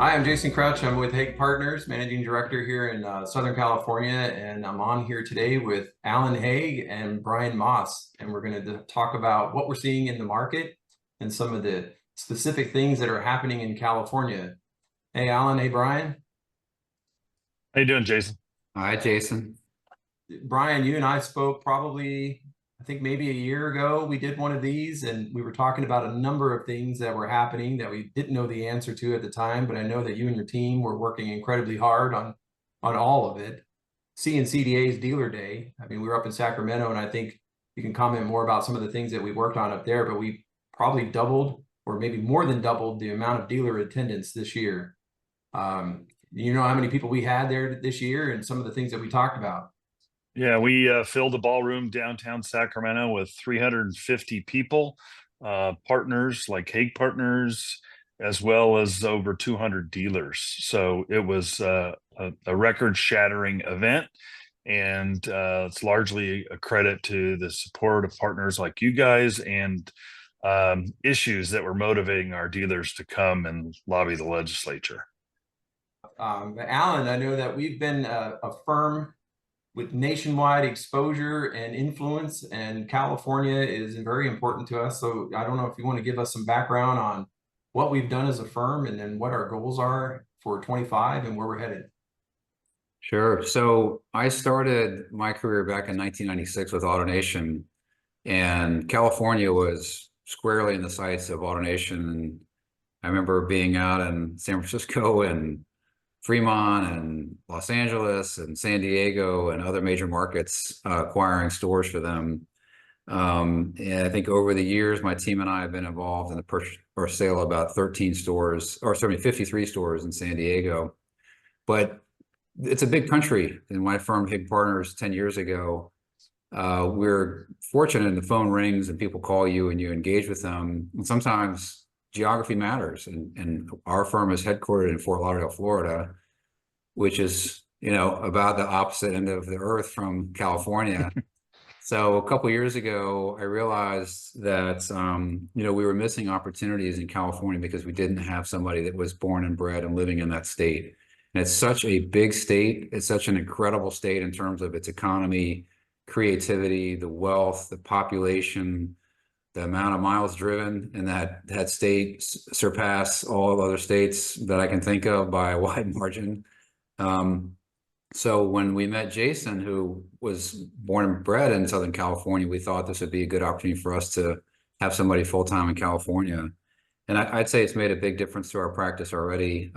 Hi, I'm Jason Crouch. I'm with Haig Partners, Managing Director here in Southern California, and I'm on here today with Alan Haig and Brian Maas, and we're going to talk about what we're seeing in the market and some of the specific things that are happening in California. Hey, Alan. Hey, Brian. How you doing, Jason? Hi, Jason. Brian, you and I spoke probably, I think maybe a year ago. We did one of these and we were talking about a number of things that were happening that we didn't know the answer to at the time, but I know that you and your team were working incredibly hard on all of it. CNCDA's Dealer Day. I mean, we were up in Sacramento, and I think you can comment more about some of the things that we worked on up there, but we probably doubled or maybe more than doubled the amount of dealer attendance this year. You know how many people we had there this year and some of the things that we talked about? Yeah, we filled a ballroom downtown Sacramento with 350 people, partners like Haig Partners, as well as over 200 dealers. So it was a record-shattering event, and it's largely a credit to the support of partners like you guys and issues that were motivating our dealers to come and lobby the legislature. Alan, I know that we've been a firm with nationwide exposure and influence, and California is very important to us. So I don't know if you want to give us some background on what we've done as a firm and then what our goals are for 25 and where we're headed. Sure. So I started my career back in 1996 with AutoNation, and California was squarely in the sights of AutoNation. And I remember being out in San Francisco and Fremont and Los Angeles and San Diego and other major markets, acquiring stores for them. And I think over the years, my team and I have been involved in the purchase or sale of about 13 stores, or sorry, 53 stores in San Diego. But it's a big country. In my firm, Haig Partners, 10 years ago, we're fortunate, and the phone rings and people call you and you engage with them. And sometimes geography matters, and our firm is headquartered in Fort Lauderdale, Florida, which is, about the opposite end of the earth from California. So a couple of years ago, I realized that, we were missing opportunities in California because we didn't have somebody that was born and bred and living in that state. And it's such a big state. It's such an incredible state in terms of its economy, creativity, the wealth, the population, the amount of miles driven in that state surpass all other states that I can think of by a wide margin. So when we met Jayson, who was born and bred in Southern California, we thought this would be a good opportunity for us to have somebody full-time in California. And I'd say it's made a big difference to our practice already.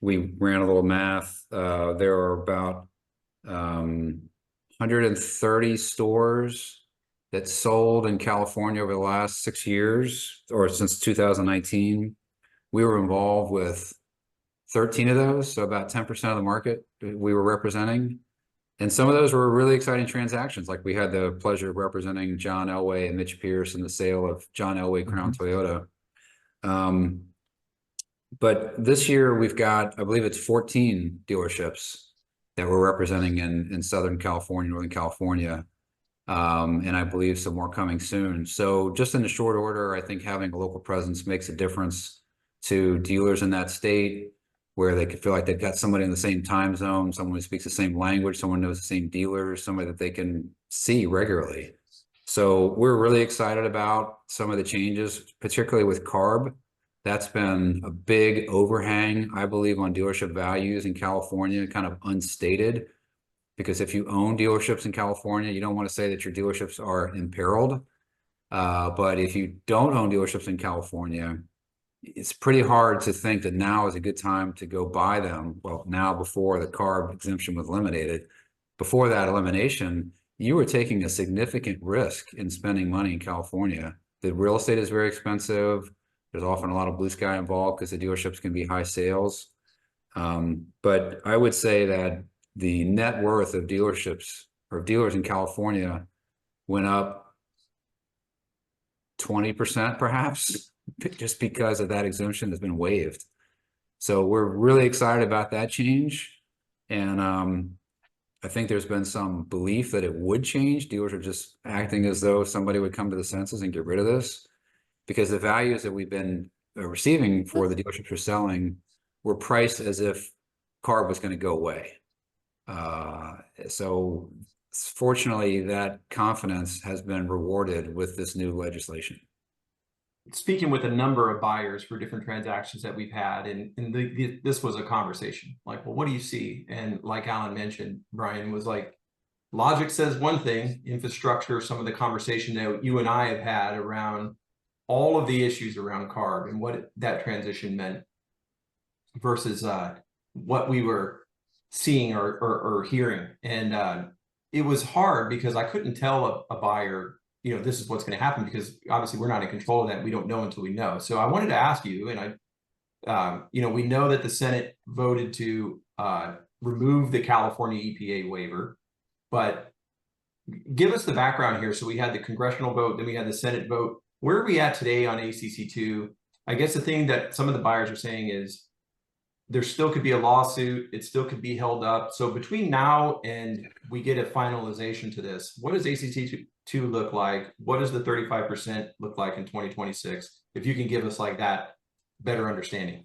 We ran a little math. There are about 130 stores that sold in California over the last 6 years, or since 2019. We were involved with 13 of those, so about 10% of the market we were representing. And some of those were really exciting transactions. Like we had the pleasure of representing John Elway and Mitch Pierce in the sale of John Elway Crown Toyota. But this year we've got, I believe it's 14 dealerships that we're representing in Southern California, Northern California. And I believe some more coming soon. So just in the short order, I think having a local presence makes a difference to dealers in that state, where they could feel like they've got somebody in the same time zone, someone who speaks the same language, someone knows the same dealers, somebody that they can see regularly. So we're really excited about some of the changes, particularly with CARB. That's been a big overhang, I believe, on dealership values in California, kind of unstated. Because if you own dealerships in California, you don't want to say that your dealerships are imperiled. But if you don't own dealerships in California, it's pretty hard to think that now is a good time to go buy them. Well, now, before the CARB exemption was eliminated, before that elimination, you were taking a significant risk in spending money in California. The real estate is very expensive. There's often a lot of blue sky involved because the dealerships can be high sales. But I would say that the net worth of dealerships or dealers in California went up 20% perhaps, just because of that exemption has been waived. So we're really excited about that change. And I think there's been some belief that it would change. Dealers are just acting as though somebody would come to the senses and get rid of this, because the values that we've been receiving for the dealerships were selling were priced as if CARB was going to go away. So fortunately, that confidence has been rewarded with this new legislation. Speaking with a number of buyers for different transactions that we've had, and this was a conversation like, well, what do you see? And like Alan mentioned, Brian, was like, logic says one thing, infrastructure, some of the conversation that you and I have had around all of the issues around CARB and what that transition meant versus what we were seeing or hearing. And it was hard because I couldn't tell a buyer, this is what's going to happen, because obviously we're not in control of that. We don't know until we know. So I wanted to ask you, and we know that the Senate voted to remove the California EPA waiver, but give us the background here. So we had the congressional vote, then we had the Senate vote. Where are we at today on ACC II? I guess the thing that some of the buyers are saying is there still could be a lawsuit. It still could be held up. So between now and we get a finalization to this, what does ACC II look like? What does the 35% look like in 2026? If you can give us like that better understanding.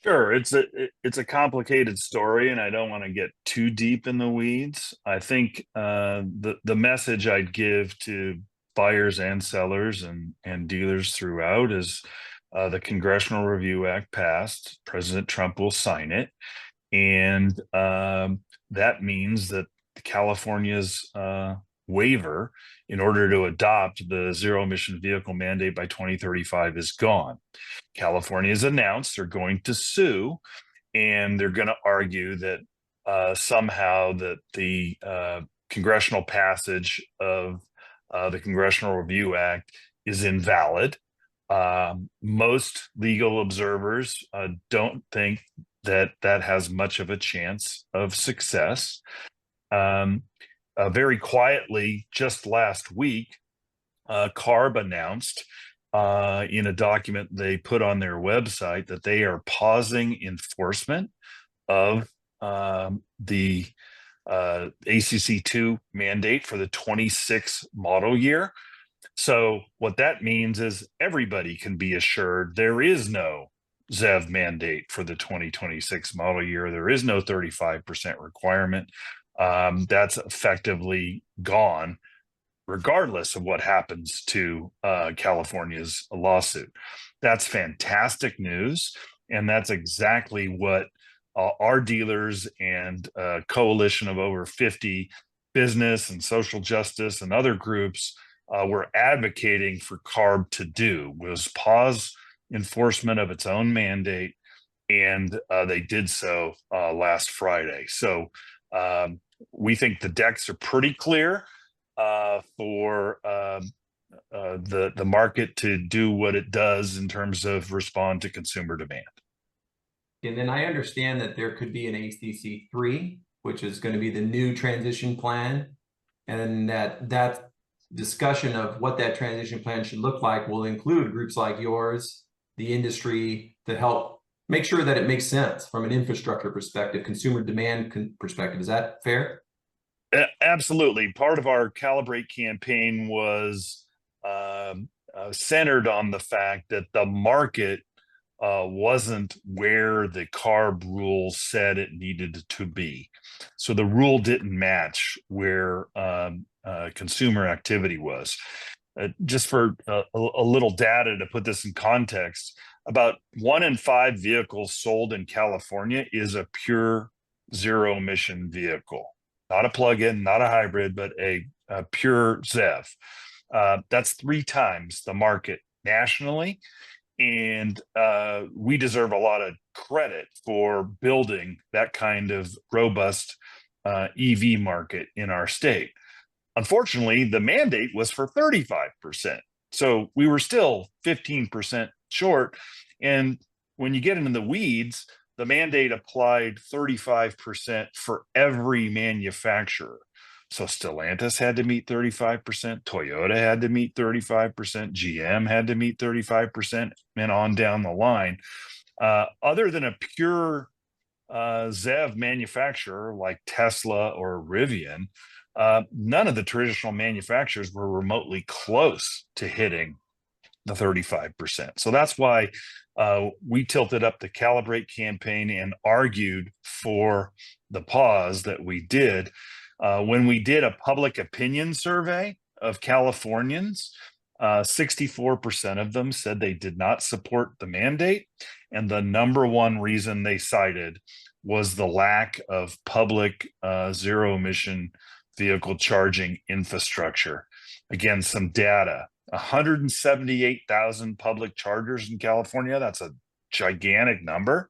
Sure, it's a complicated story, and I don't want to get too deep in the weeds. I think the message I'd give to buyers and sellers and dealers throughout is the Congressional Review Act passed. President Trump will sign it, and that means that California's waiver in order to adopt the zero emission vehicle mandate by 2035 is gone. California has announced they're going to sue, and they're going to argue that somehow that the congressional passage of the Congressional Review Act is invalid. Most legal observers don't think that that has much of a chance of success. Very quietly, just last week, CARB announced in a document they put on their website that they are pausing enforcement of the ACC II mandate for the 26 model year. So what that means is everybody can be assured there is no ZEV mandate for the 2026 model year. There is no 35% requirement. That's effectively gone, regardless of what happens to California's lawsuit. That's fantastic news. And that's exactly what our dealers and a coalition of over 50 business and social justice and other groups were advocating for CARB to do, was pause enforcement of its own mandate. And they did so last Friday. So we think the decks are pretty clear for the market to do what it does in terms of respond to consumer demand. And then I understand that there could be an ACC III, which is going to be the new transition plan, and that discussion of what that transition plan should look like will include groups like yours, the industry, to help make sure that it makes sense from an infrastructure perspective, consumer demand perspective. Is that fair? Absolutely. Part of our Calibrate campaign was centered on the fact that the market wasn't where the CARB rule said it needed to be. So the rule didn't match where consumer activity was. Just for a little data to put this in context, about 1 in 5 vehicles sold in California is a pure zero emission vehicle. Not a plug-in, not a hybrid, but a pure ZEV. That's 3 times the market nationally. And we deserve a lot of credit for building that kind of robust EV market in our state. Unfortunately, the mandate was for 35%. So we were still 15% short. And when you get into the weeds, the mandate applied 35% for every manufacturer. So Stellantis had to meet 35%, Toyota had to meet 35%, GM had to meet 35%, and on down the line. Other than a pure ZEV manufacturer like Tesla or Rivian, none of the traditional manufacturers were remotely close to hitting the 35%. So that's why we tilted up the Calibrate campaign and argued for the pause that we did. When we did a public opinion survey of Californians, 64% of them said they did not support the mandate. And the number one reason they cited was the lack of public zero emission vehicle charging infrastructure. Again, some data. 178,000 public chargers in California. That's a gigantic number.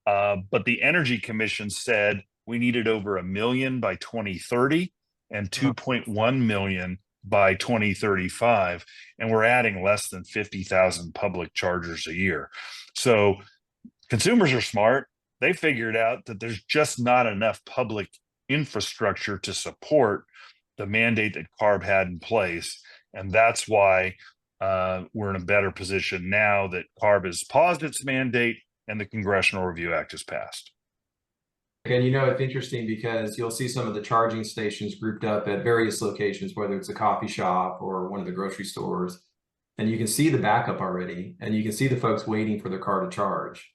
But the Energy Commission said we needed over 1 million by 2030 and 2.1 million by 2035. And we're adding less than 50,000 public chargers a year. So consumers are smart. They figured out that there's just not enough public infrastructure to support the mandate that CARB had in place. And that's why we're in a better position now that CARB has paused its mandate and the Congressional Review Act has passed. And it's interesting because you'll see some of the charging stations grouped up at various locations, whether it's a coffee shop or one of the grocery stores. And you can see the backup already, and you can see the folks waiting for their car to charge.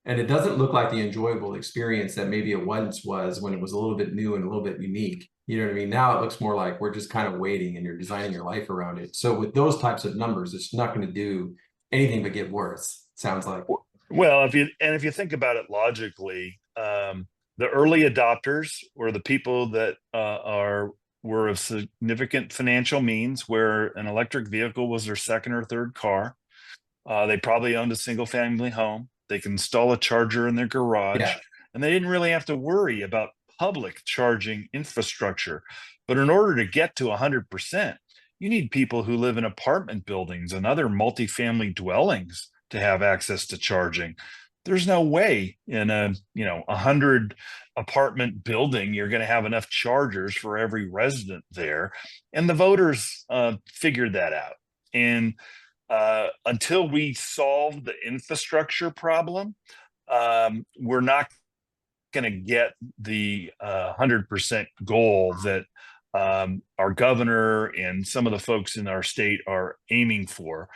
And it doesn't look like the enjoyable experience that maybe it once was when it was a little bit new and a little bit unique. You know what I mean? Now it looks more like we're just kind of waiting and you're designing your life around it. So with those types of numbers, it's not going to do anything but get worse, sounds like. Well, if you think about it logically, the early adopters were the people that were of significant financial means, where an electric vehicle was their second or third car. They probably owned a single family home. They can install a charger in their garage, and they didn't really have to worry about public charging infrastructure. But in order to get to 100%, you need people who live in apartment buildings and other multifamily dwellings to have access to charging. There's no way in a 100 apartment building you're going to have enough chargers for every resident there. And the voters figured that out. And until we solve the infrastructure problem, we're not going to get the 100% goal that our governor and some of the folks in our state are aiming for.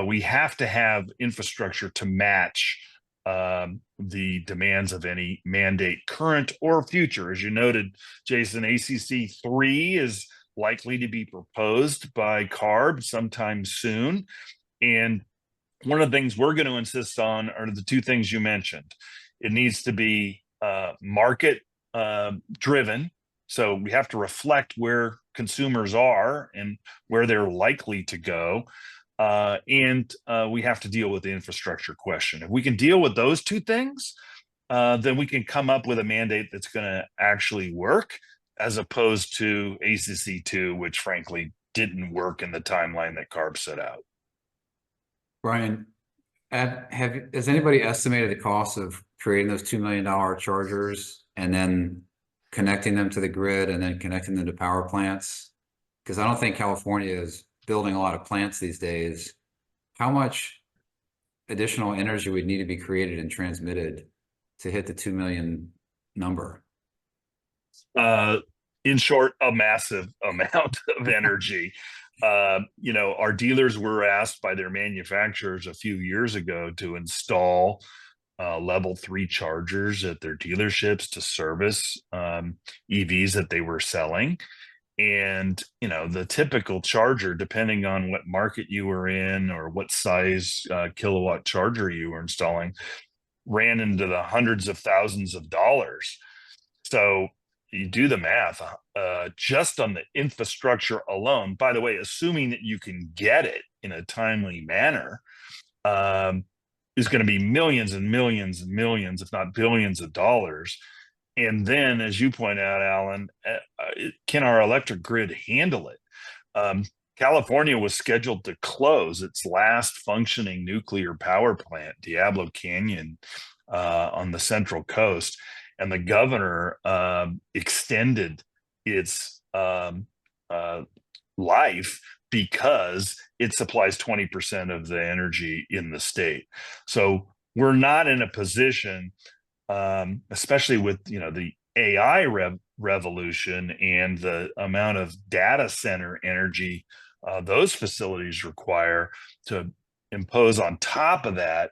We have to have infrastructure to match the demands of any mandate, current or future. As you noted, Jayson, ACC III is likely to be proposed by CARB sometime soon. And one of the things we're going to insist on are the two things you mentioned. It needs to be market driven. So we have to reflect where consumers are and where they're likely to go. And we have to deal with the infrastructure question. If we can deal with those two things, then we can come up with a mandate that's going to actually work, as opposed to ACC II, which frankly didn't work in the timeline that CARB set out. Brian, has anybody estimated the cost of creating those $2 million chargers and then connecting them to the grid and then connecting them to power plants? Because I don't think California is building a lot of plants these days. How much additional energy would need to be created and transmitted to hit the 2 million number? In short, a massive amount of energy. Our dealers were asked by their manufacturers a few years ago to install level 3 chargers at their dealerships to service EVs that they were selling. And, the typical charger, depending on what market you were in or what size kilowatt charger you were installing, ran into the hundreds of thousands of dollars. So you do the math, just on the infrastructure alone, by the way, assuming that you can get it in a timely manner, is going to be millions and millions and millions, if not billions of dollars. And then, as you point out, Alan, can our electric grid handle it? California was scheduled to close its last functioning nuclear power plant, Diablo Canyon, on the Central Coast. And the governor extended its life because it supplies 20% of the energy in the state. So we're not in a position, especially with the AI revolution and the amount of data center energy those facilities require, to impose on top of that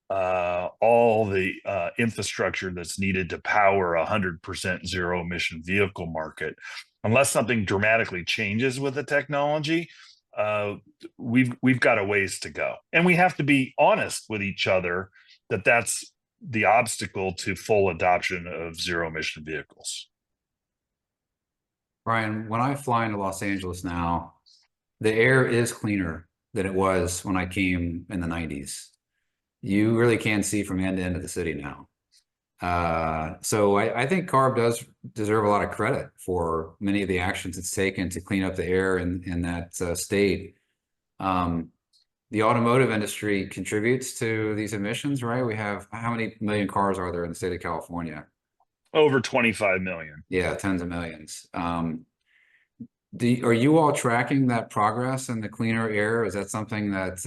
all the infrastructure that's needed to power 100% zero emission vehicle market. Unless something dramatically changes with the technology, we've got a ways to go, and we have to be honest with each other that that's the obstacle to full adoption of zero emission vehicles. Brian, when I fly into Los Angeles now, the air is cleaner than it was when I came in the 90s. You really can see from end to end of the city now. So I think CARB does deserve a lot of credit for many of the actions it's taken to clean up the air in that state. The automotive industry contributes to these emissions, right? We have, how many million cars are there in the state of California? Over 25 million. Yeah, tens of millions. Are you all tracking that progress in the cleaner air? Is that something that,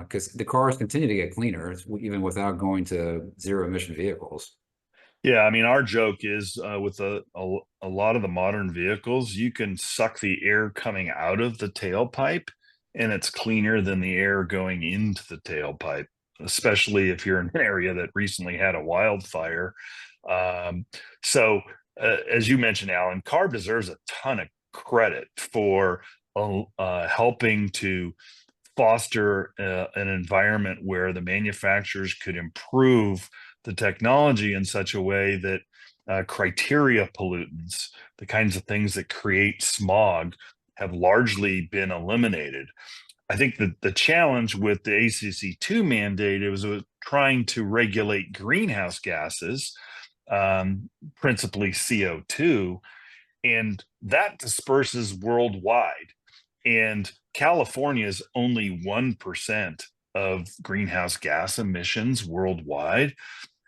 because the cars continue to get cleaner even without going to zero emission vehicles? Yeah, I mean, our joke is with a lot of the modern vehicles, you can suck the air coming out of the tailpipe, and it's cleaner than the air going into the tailpipe, especially if you're in an area that recently had a wildfire. So, as you mentioned, Alan, CARB deserves a ton of credit for helping to foster an environment where the manufacturers could improve the technology in such a way that criteria pollutants, the kinds of things that create smog, have largely been eliminated. I think that the challenge with the ACC II mandate, it was trying to regulate greenhouse gases, principally CO2, and that disperses worldwide. And California is only 1% of greenhouse gas emissions worldwide.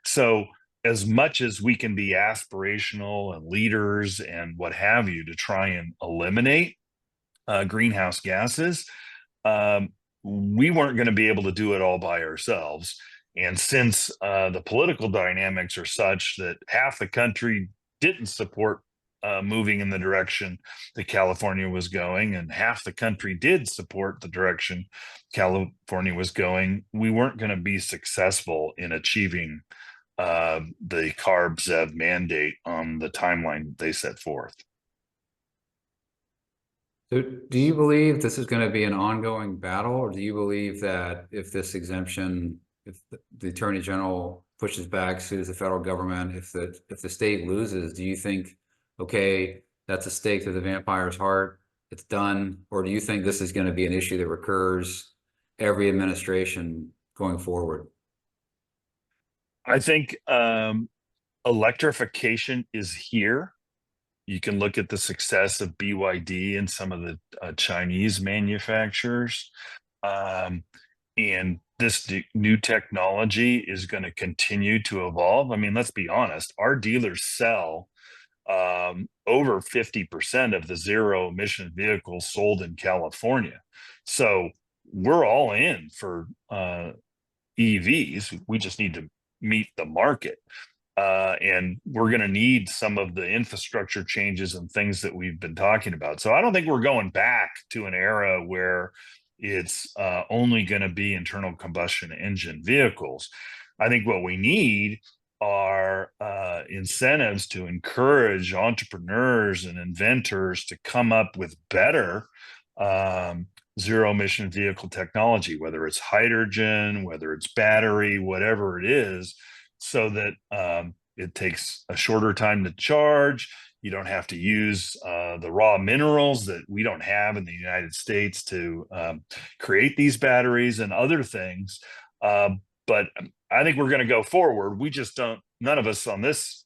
So as much as we can be aspirational and leaders and what have you to try and eliminate greenhouse gases, we weren't going to be able to do it all by ourselves. And since the political dynamics are such that half the country didn't support moving in the direction that California was going, and half the country did support the direction California was going, we weren't going to be successful in achieving the CARB ZEV mandate on the timeline that they set forth. So do you believe this is going to be an ongoing battle, or do you believe that if this exemption, if the Attorney General pushes back, sues the federal government, if the state loses, do you think, okay, that's a stake through the vampire's heart, it's done? Or do you think this is going to be an issue that recurs every administration going forward? I think electrification is here. You can look at the success of BYD and some of the Chinese manufacturers. And this new technology is going to continue to evolve. I mean, let's be honest, our dealers sell over 50% of the zero emission vehicles sold in California. So we're all in for EVs. We just need to meet the market. And we're going to need some of the infrastructure changes and things that we've been talking about. So I don't think we're going back to an era where it's only going to be internal combustion engine vehicles. I think what we need are incentives to encourage entrepreneurs and inventors to come up with better zero emission vehicle technology, whether it's hydrogen, whether it's battery, whatever it is, so that it takes a shorter time to charge. You don't have to use the raw minerals that we don't have in the United States to create these batteries and other things. But I think we're going to go forward. We just don't, none of us on this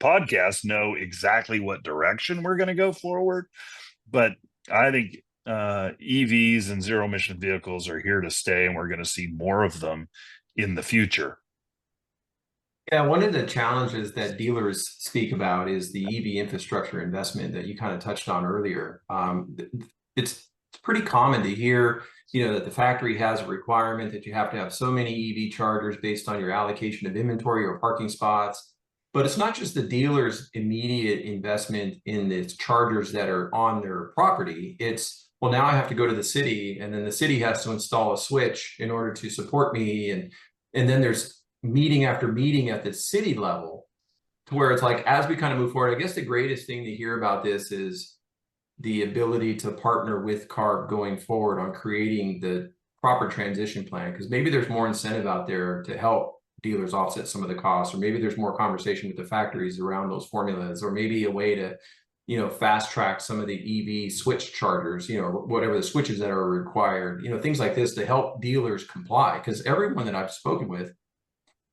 podcast know exactly what direction we're going to go forward. But I think EVs and zero emission vehicles are here to stay, and we're going to see more of them in the future. Yeah, one of the challenges that dealers speak about is the EV infrastructure investment that you kind of touched on earlier. It's pretty common to hear, that the factory has a requirement that you have to have so many EV chargers based on your allocation of inventory or parking spots. But it's not just the dealer's immediate investment in the chargers that are on their property. It's well, now I have to go to the city, and then the city has to install a switch in order to support me. And then there's meeting after meeting at the city level, to where it's like, as we kind of move forward, I guess the greatest thing to hear about this is the ability to partner with CARB going forward on creating the proper transition plan, because maybe there's more incentive out there to help dealers offset some of the costs, or maybe there's more conversation with the factories around those formulas, or maybe a way to, you know, fast track some of the EV switch chargers, you know, whatever the switches that are required, you know, things like this to help dealers comply. Because everyone that I've spoken with,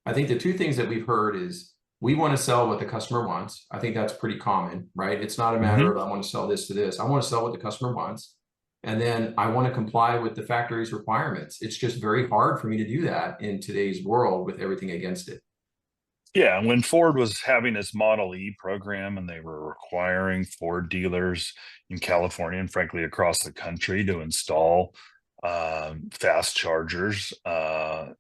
I think the two things that we've heard is, we want to sell what the customer wants. I think that's pretty common, right? It's not a matter of I want to sell this to this. I want to sell what the customer wants. And then I want to comply with the factory's requirements. It's just very hard for me to do that in today's world with everything against it. Yeah, when Ford was having its Model E program, and they were requiring Ford dealers in California and frankly across the country to install fast chargers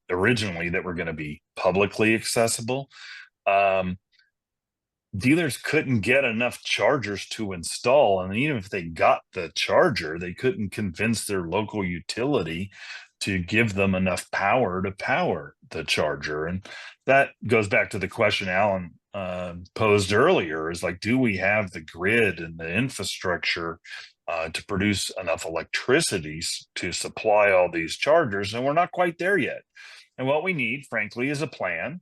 originally that were going to be publicly accessible. Dealers couldn't get enough chargers to install, and even if they got the charger, they couldn't convince their local utility to give them enough power to power the charger. And that goes back to the question Alan posed earlier, is like, do we have the grid and the infrastructure to produce enough electricity to supply all these chargers? And we're not quite there yet. And what we need, frankly, is a plan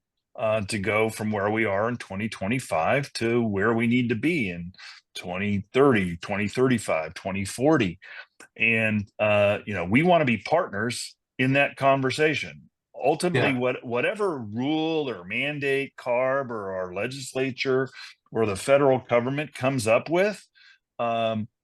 to go from where we are in 2025 to where we need to be in 2030, 2035, 2040. And, you know, we want to be partners in that conversation. Ultimately, whatever rule or mandate CARB or our legislature or the federal government comes up with,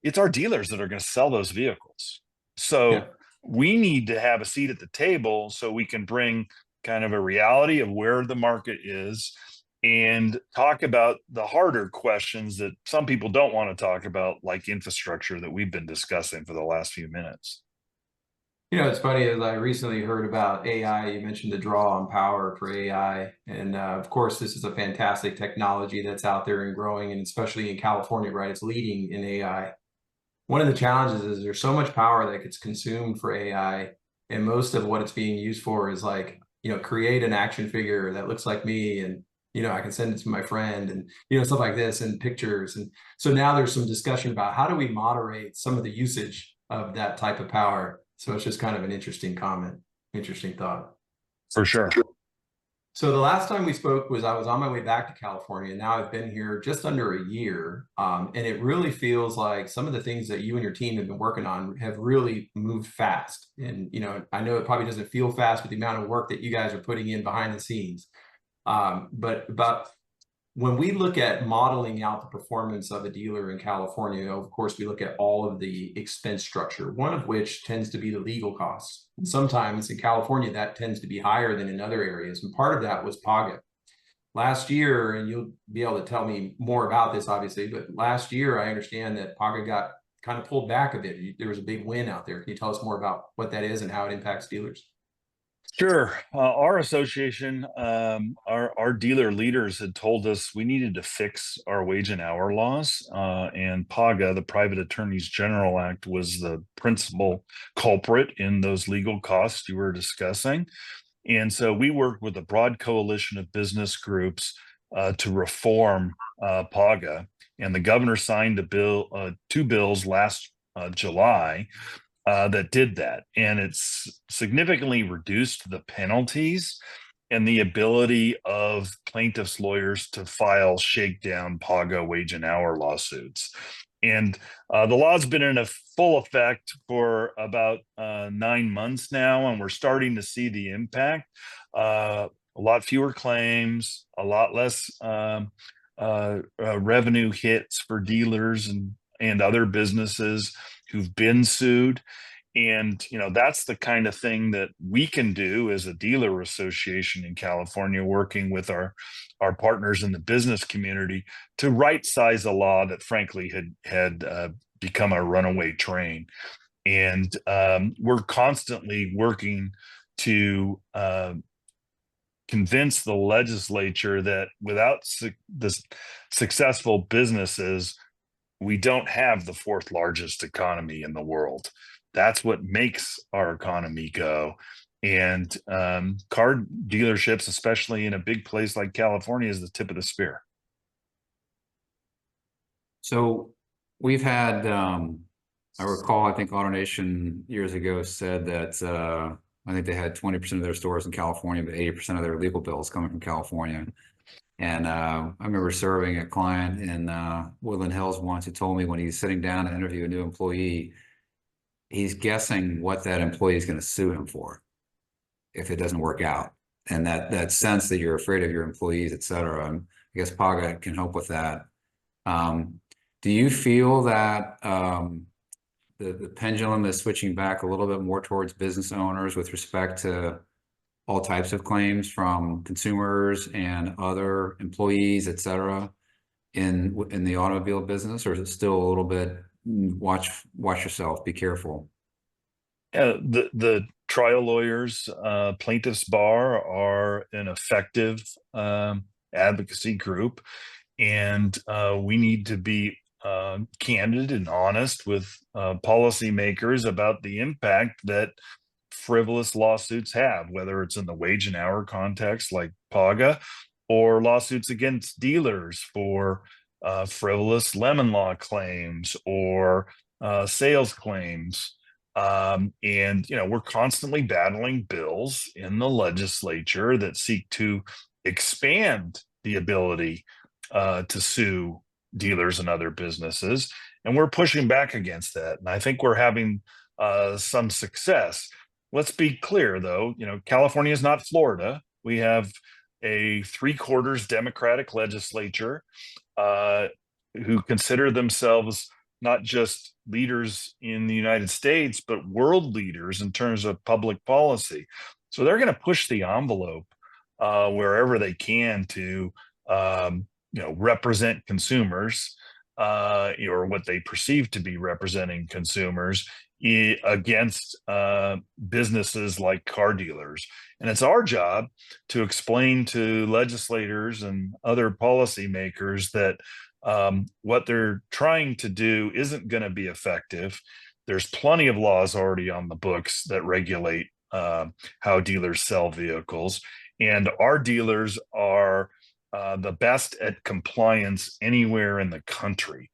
it's our dealers that are going to sell those vehicles. So we need to have a seat at the table so we can bring kind of a reality of where the market is and talk about the harder questions that some people don't want to talk about, like infrastructure that we've been discussing for the last few minutes. You know, it's funny, as I recently heard about AI, you mentioned the draw on power for AI. And of course, this is a fantastic technology that's out there and growing, and especially in California, right? It's leading in AI. One of the challenges is there's so much power that gets consumed for AI, and most of what it's being used for is like, you know, create an action figure that looks like me, and, you know, I can send it to my friend, and, you know, stuff like this, and pictures. And so now there's some discussion about how do we moderate some of the usage of that type of power. So it's just kind of an interesting comment, interesting thought. For sure. So the last time we spoke was I was on my way back to California. Now I've been here just under a year. And it really feels like some of the things that you and your team have been working on have really moved fast. And, you know, I know it probably doesn't feel fast with the amount of work that you guys are putting in behind the scenes. But when we look at modeling out the performance of a dealer in California, of course, we look at all of the expense structure, one of which tends to be the legal costs. And sometimes in California, that tends to be higher than in other areas. And part of that was PAGA. Last year, and you'll be able to tell me more about this, obviously, but last year, I understand that PAGA got kind of pulled back a bit. There was a big win out there. Can you tell us more about what that is and how it impacts dealers? Sure. Our association, our dealer leaders had told us we needed to fix our wage and hour laws, and PAGA, the Private Attorneys General Act, was the principal culprit in those legal costs you were discussing. And so we worked with a broad coalition of business groups to reform PAGA, and the governor signed a bill, two bills last July. That did that, and it's significantly reduced the penalties and the ability of plaintiffs' lawyers to file shakedown PAGA wage and hour lawsuits. And the law's been in a full effect for about 9 months now, and we're starting to see the impact. A lot fewer claims, a lot less revenue hits for dealers and other businesses who've been sued. And, you know, that's the kind of thing that we can do as a dealer association in California, working with our partners in the business community to right size a law that frankly had become a runaway train. And we're constantly working to convince the legislature that without the successful businesses, we don't have the fourth largest economy in the world. That's what makes our economy go. And car dealerships, especially in a big place like California, is the tip of the spear. So we've had, I recall, I think AutoNation years ago said that I think they had 20% of their stores in California, but 80% of their legal bills coming from California. And I remember serving a client in Woodland Hills once who told me when he's sitting down to interview a new employee, he's guessing what that employee is going to sue him for if it doesn't work out. And that sense that you're afraid of your employees, et cetera. I guess PAGA can help with that. Do you feel that the pendulum is switching back a little bit more towards business owners with respect to all types of claims from consumers and other employees, et cetera, in the automobile business, or is it still a little bit watch yourself, be careful? Yeah, the trial lawyers, plaintiffs bar are an effective advocacy group, and we need to be candid and honest with policymakers about the impact that frivolous lawsuits have, whether it's in the wage and hour context like PAGA, or lawsuits against dealers for frivolous lemon law claims or sales claims. And, we're constantly battling bills in the legislature that seek to expand the ability to sue dealers and other businesses. And we're pushing back against that. And I think we're having some success. Let's be clear, though, California is not Florida. We have a 3/4 Democratic legislature who consider themselves not just leaders in the United States, but world leaders in terms of public policy. So they're going to push the envelope wherever they can to, represent consumers or what they perceive to be representing consumers against businesses like car dealers. And it's our job to explain to legislators and other policymakers that what they're trying to do isn't going to be effective. There's plenty of laws already on the books that regulate how dealers sell vehicles, and our dealers are the best at compliance anywhere in the country.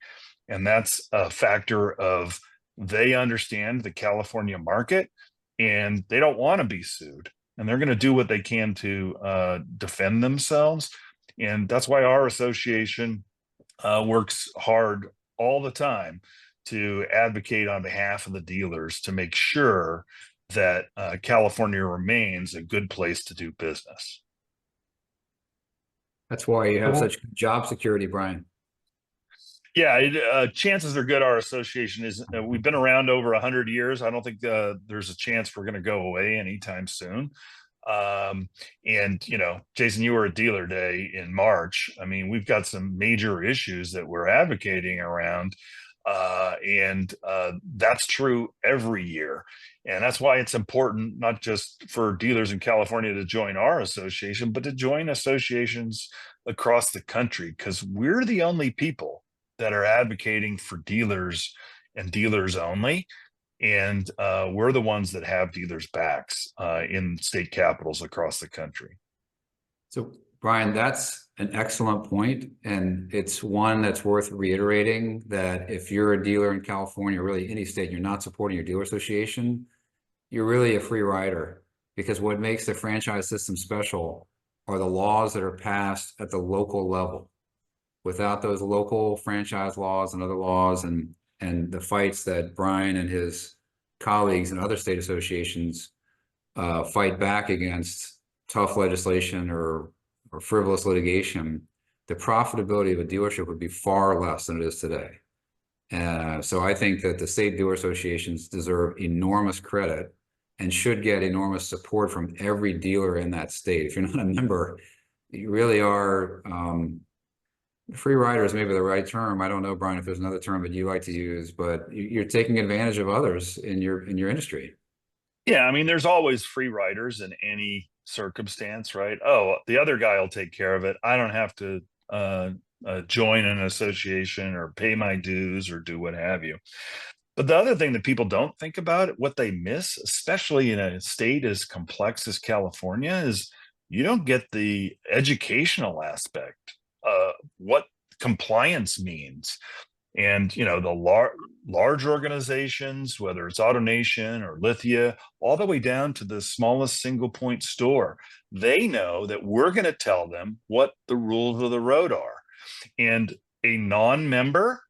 And that's a factor of they understand the California market and they don't want to be sued, and they're going to do what they can to defend themselves. And that's why our association works hard all the time to advocate on behalf of the dealers to make sure that California remains a good place to do business. That's why you have such job security, Brian. Yeah, chances are good our association is, we've been around over 100 years. I don't think there's a chance we're going to go away anytime soon. And, Jayson, you were at Dealer Day in March. I mean, we've got some major issues that we're advocating around. And that's true every year. And that's why it's important, not just for dealers in California to join our association, but to join associations across the country, because we're the only people that are advocating for dealers and dealers only. And we're the ones that have dealers' backs in state capitals across the country. So, Brian, that's an excellent point, and it's one that's worth reiterating, that if you're a dealer in California, or really any state, you're not supporting your dealer association, you're really a free rider, because what makes the franchise system special are the laws that are passed at the local level. Without those local franchise laws and other laws and the fights that Brian and his colleagues and other state associations fight back against tough legislation or frivolous litigation, the profitability of a dealership would be far less than it is today. So I think that the state dealer associations deserve enormous credit and should get enormous support from every dealer in that state. If you're not a member, you really are free rider is maybe the right term. I don't know, Brian, if there's another term that you like to use, but you're taking advantage of others in your industry. Yeah, I mean, there's always free riders in any circumstance, right? Oh, the other guy will take care of it. I don't have to join an association or pay my dues or do what have you. But the other thing that people don't think about, what they miss, especially in a state as complex as California, is you don't get the educational aspect, what compliance means. And, you know, the large organizations, whether it's AutoNation or Lithia, all the way down to the smallest single point store, they know that we're going to tell them what the rules of the road are. And a non-member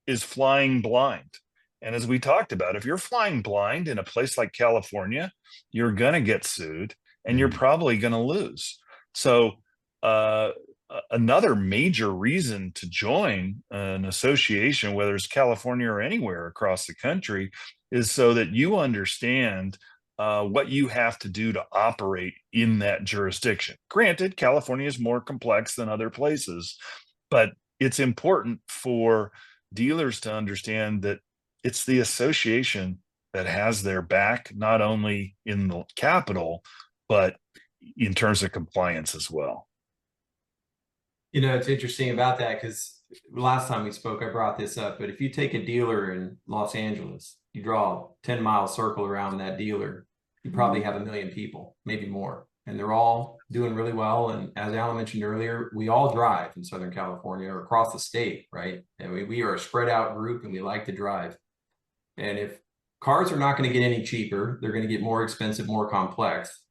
is flying blind. And as we talked about, if you're flying blind in a place like California, you're going to get sued and you're probably going to lose. So, another major reason to join an association, whether it's California or anywhere across the country, is so that you understand what you have to do to operate in that jurisdiction. Granted, California is more complex than other places, but it's important for dealers to understand that it's the association that has their back, not only in the capital, but in terms of compliance as well. You know, it's interesting about that because last time we spoke, I brought this up, but if you take a dealer in Los Angeles, you draw a 10-mile circle around that dealer, you probably have 1 million people, maybe more, and they're all doing really well. And as Alan mentioned earlier, we all drive in Southern California or across the state, right? And we are a spread out group and we like to drive. And if cars are not going to get any cheaper, they're going to get more expensive, more complex.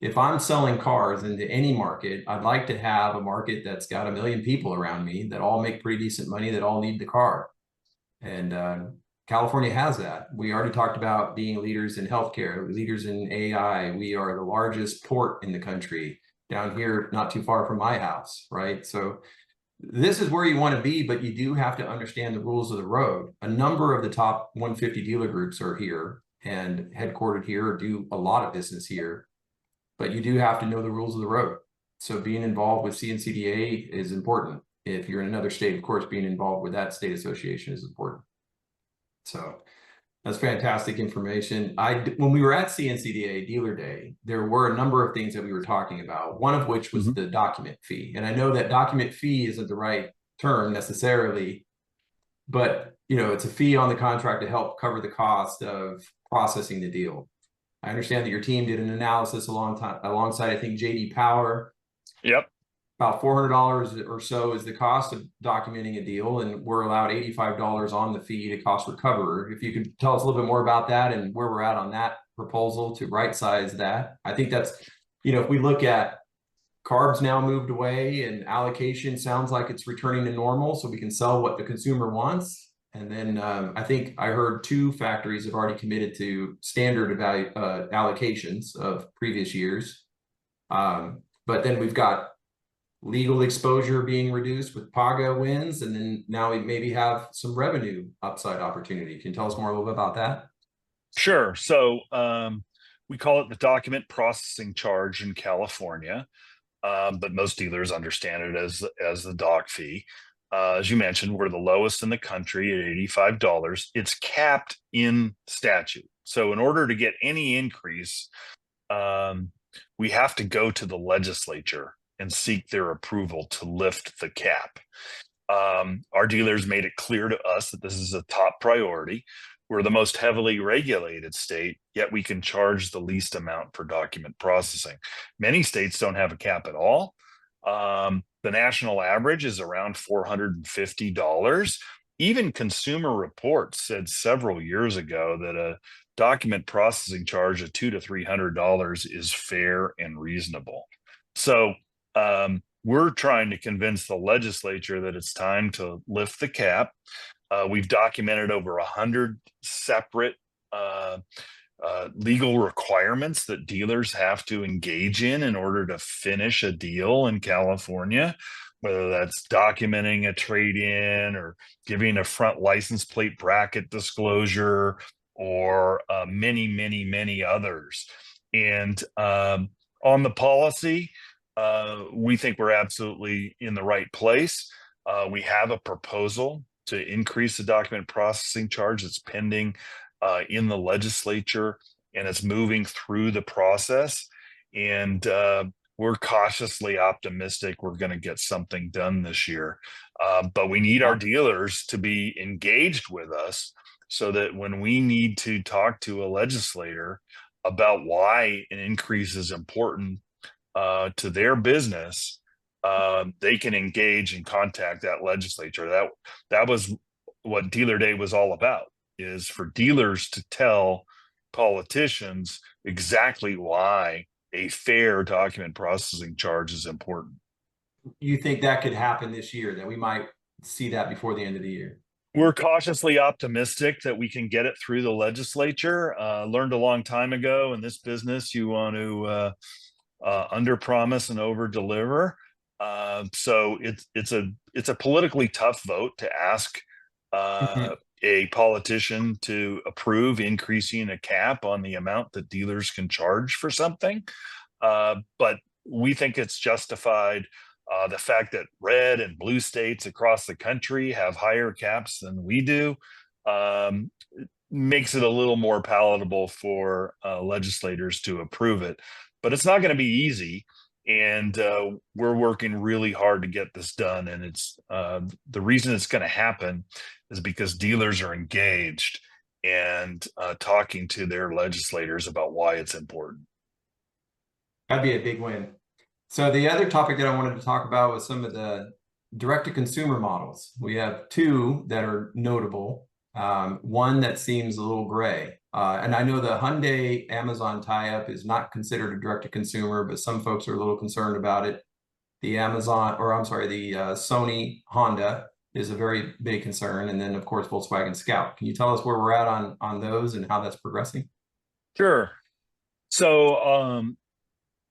If I'm selling cars into any market, I'd like to have a market that's got 1 million people around me that all make pretty decent money, that all need the car. And California has that. We already talked about being leaders in healthcare, leaders in AI. We are the largest port in the country down here, not too far from my house, right? So this is where you want to be, but you do have to understand the rules of the road. A number of the top 150 dealer groups are here and headquartered here, or do a lot of business here. But you do have to know the rules of the road. So being involved with CNCDA is important. If you're in another state, of course, being involved with that state association is important. So that's fantastic information. When we were at CNCDA Dealer Day, there were a number of things that we were talking about, one of which was the document fee. And I know that document fee isn't the right term necessarily, but you know, it's a fee on the contract to help cover the cost of processing the deal. I understand that your team did an analysis alongside, I think, JD Power. Yep. About $400 or so is the cost of documenting a deal, and we're allowed $85 on the fee to cost recoverer. If you could tell us a little bit more about that and where we're at on that proposal to right size that. I think that's, you know, if we look at CARB's now moved away and allocation sounds like it's returning to normal, so we can sell what the consumer wants. And then I think I heard 2 factories have already committed to standard allocations of previous years. But then we've got legal exposure being reduced with PAGA wins. And then now we maybe have some revenue upside opportunity. Can you tell us more a little bit about that? Sure. So we call it the document processing charge in California, but most dealers understand it as the doc fee. As you mentioned, we're the lowest in the country at $85. It's capped in statute. So in order to get any increase, we have to go to the legislature and seek their approval to lift the cap. Our dealers made it clear to us that this is a top priority. We're the most heavily regulated state, yet we can charge the least amount for document processing. Many states don't have a cap at all. The national average is around $450. Even Consumer Reports said several years ago that a document processing charge of $200 to $300 is fair and reasonable. So we're trying to convince the legislature that it's time to lift the cap. We've documented over 100 separate legal requirements that dealers have to engage in order to finish a deal in California, whether that's documenting a trade-in or giving a front license plate bracket disclosure or many others. And on the policy, we think we're absolutely in the right place. We have a proposal to increase the document processing charge that's pending in the legislature, and it's moving through the process. And we're cautiously optimistic we're going to get something done this year. But we need our dealers to be engaged with us so that when we need to talk to a legislator about why an increase is important to their business, they can engage and contact that legislature. That was what Dealer Day was all about, is for dealers to tell politicians exactly why a fair document processing charge is important. You think that could happen this year, that we might see that before the end of the year? We're cautiously optimistic that we can get it through the legislature. Learned a long time ago in this business, you want to under promise and over deliver. So it's a politically tough vote to ask a politician to approve increasing a cap on the amount that dealers can charge for something. But we think it's justified. The fact that red and blue states across the country have higher caps than we do makes it a little more palatable for legislators to approve it. But it's not going to be easy. And we're working really hard to get this done. And it's the reason it's going to happen is because dealers are engaged and talking to their legislators about why it's important. That'd be a big win. So the other topic that I wanted to talk about was some of the direct-to-consumer models. We have two that are notable. One that seems a little gray. And I know the Hyundai Amazon tie-up is not considered a direct-to-consumer, but some folks are a little concerned about it. The Sony Honda is a very big concern. And then, of course, Volkswagen Scout. Can you tell us where we're at on those and how that's progressing? Sure. So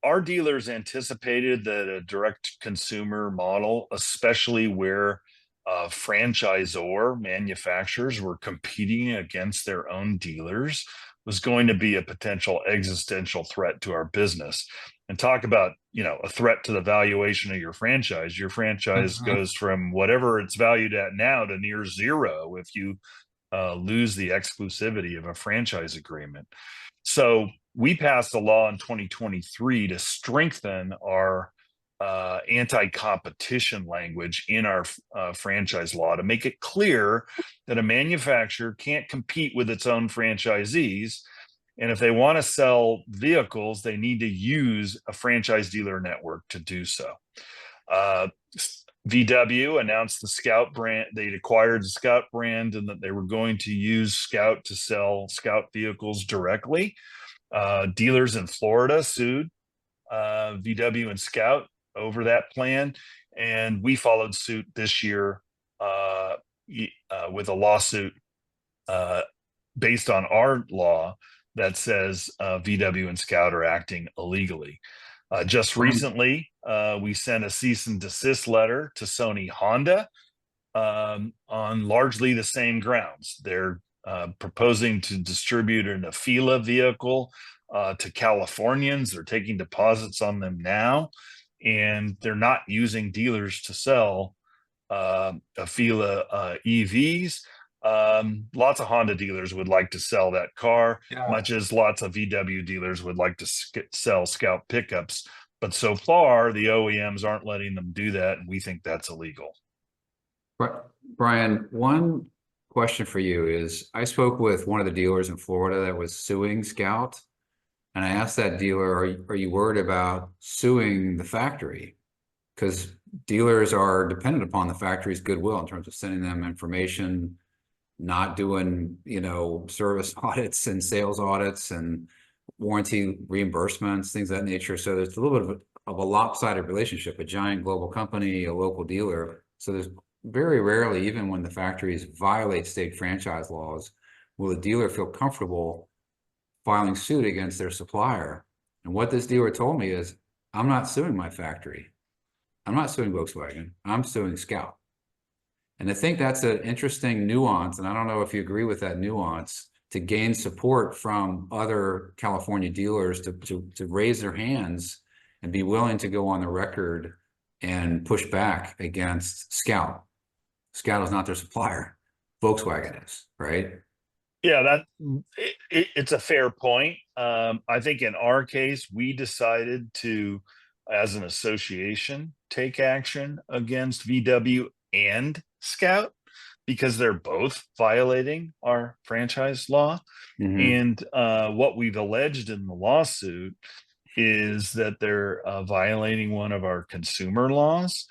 our dealers anticipated that a direct consumer model, especially where franchisor manufacturers were competing against their own dealers, was going to be a potential existential threat to our business. And talk about, a threat to the valuation of your franchise. Your franchise goes from whatever it's valued at now to near zero if you lose the exclusivity of a franchise agreement. So we passed a law in 2023 to strengthen our anti-competition language in our franchise law, to make it clear that a manufacturer can't compete with its own franchisees. And if they want to sell vehicles, they need to use a franchise dealer network to do so. VW announced the Scout brand. They'd acquired the Scout brand and that they were going to use Scout to sell Scout vehicles directly. Dealers in Florida sued VW and Scout over that plan. And we followed suit this year with a lawsuit based on our law that says VW and Scout are acting illegally. Just recently, we sent a cease and desist letter to Sony Honda on largely the same grounds. They're proposing to distribute an Afila vehicle to Californians. They're taking deposits on them now, and they're not using dealers to sell Afila EVs. Lots of Honda dealers would like to sell that car, much as lots of VW dealers would like to sell Scout pickups. But so far, the OEMs aren't letting them do that, and we think that's illegal. Brian, one question for you is, I spoke with one of the dealers in Florida that was suing Scout, and I asked that dealer, are you worried about suing the factory? Because dealers are dependent upon the factory's goodwill in terms of sending them information, not doing, service audits and sales audits and warranty reimbursements, things of that nature. So there's a little bit of a lopsided relationship, a giant global company, a local dealer. So there's very rarely, even when the factories violate state franchise laws, will the dealer feel comfortable filing suit against their supplier. And what this dealer told me is, I'm not suing my factory. I'm not suing Volkswagen. I'm suing Scout. And I think that's an interesting nuance, and I don't know if you agree with that nuance, to gain support from other California dealers to raise their hands and be willing to go on the record and push back against Scout. Scout is not their supplier. Volkswagen is, right? Yeah, it's a fair point. I think in our case, we decided to as an association, take action against VW and Scout because they're both violating our franchise law. And what we've alleged in the lawsuit is that they're violating one of our consumer laws,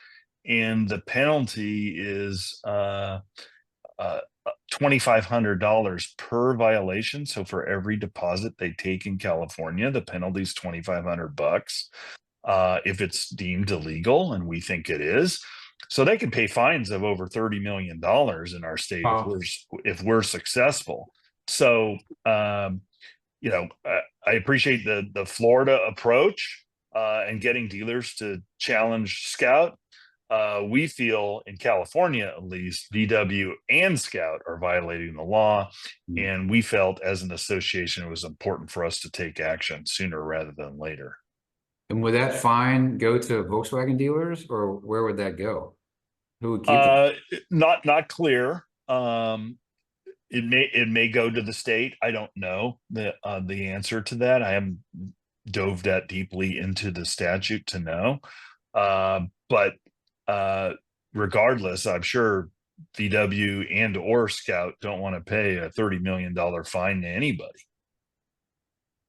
and the penalty is $2,500 per violation. So for every deposit they take in California, the penalty is $2,500 if it's deemed illegal, and we think it is. So they can pay fines of over $30 million in our state if we're successful. So you know, I appreciate the Florida approach and getting dealers to challenge Scout. We feel in California, at least, VW and Scout are violating the law. And we felt as an association, it was important for us to take action sooner rather than later. And would that fine go to Volkswagen dealers, or where would that go? Who would keep it? Not clear. It may go to the state. I don't know the answer to that. I haven't dove that deeply into the statute to know. But regardless, I'm sure VW and or Scout don't want to pay a $30 million fine to anybody.